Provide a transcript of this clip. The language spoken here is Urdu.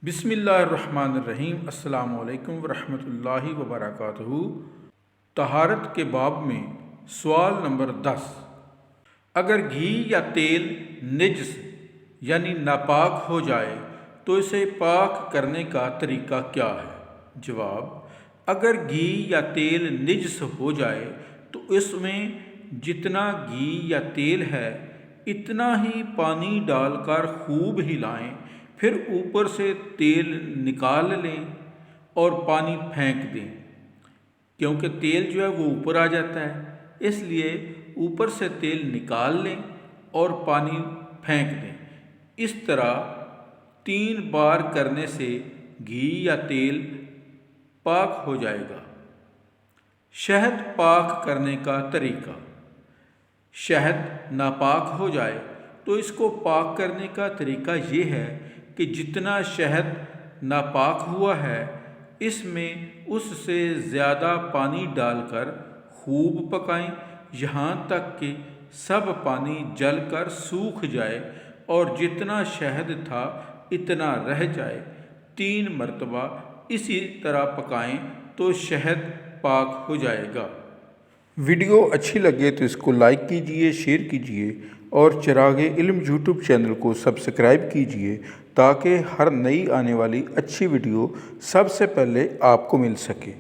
بسم اللہ الرحمن الرحیم۔ السلام علیکم ورحمۃ اللہ وبرکاتہ۔ طہارت کے باب میں سوال نمبر 10، اگر گھی یا تیل نجس یعنی ناپاک ہو جائے تو اسے پاک کرنے کا طریقہ کیا ہے؟ جواب: اگر گھی یا تیل نجس ہو جائے تو اس میں جتنا گھی یا تیل ہے اتنا ہی پانی ڈال کر خوب ہلائیں، پھر اوپر سے تیل نکال لیں اور پانی پھینک دیں، کیونکہ تیل جو ہے وہ اوپر آ جاتا ہے، اس لیے اوپر سے تیل نکال لیں اور پانی پھینک دیں۔ اس طرح 3 بار کرنے سے گھی یا تیل پاک ہو جائے گا۔ شہد پاک کرنے کا طریقہ: شہد ناپاک ہو جائے تو اس کو پاک کرنے کا طریقہ یہ ہے کہ جتنا شہد ناپاک ہوا ہے اس میں اس سے زیادہ پانی ڈال کر خوب پکائیں، یہاں تک کہ سب پانی جل کر سوکھ جائے اور جتنا شہد تھا اتنا رہ جائے۔ 3 مرتبہ اسی طرح پکائیں تو شہد پاک ہو جائے گا۔ ویڈیو اچھی لگے تو اس کو لائک کیجئے، شیئر کیجئے اور چراغ علم یوٹیوب چینل کو سبسکرائب کیجئے تاکہ ہر نئی آنے والی اچھی ویڈیو سب سے پہلے آپ کو مل سکے۔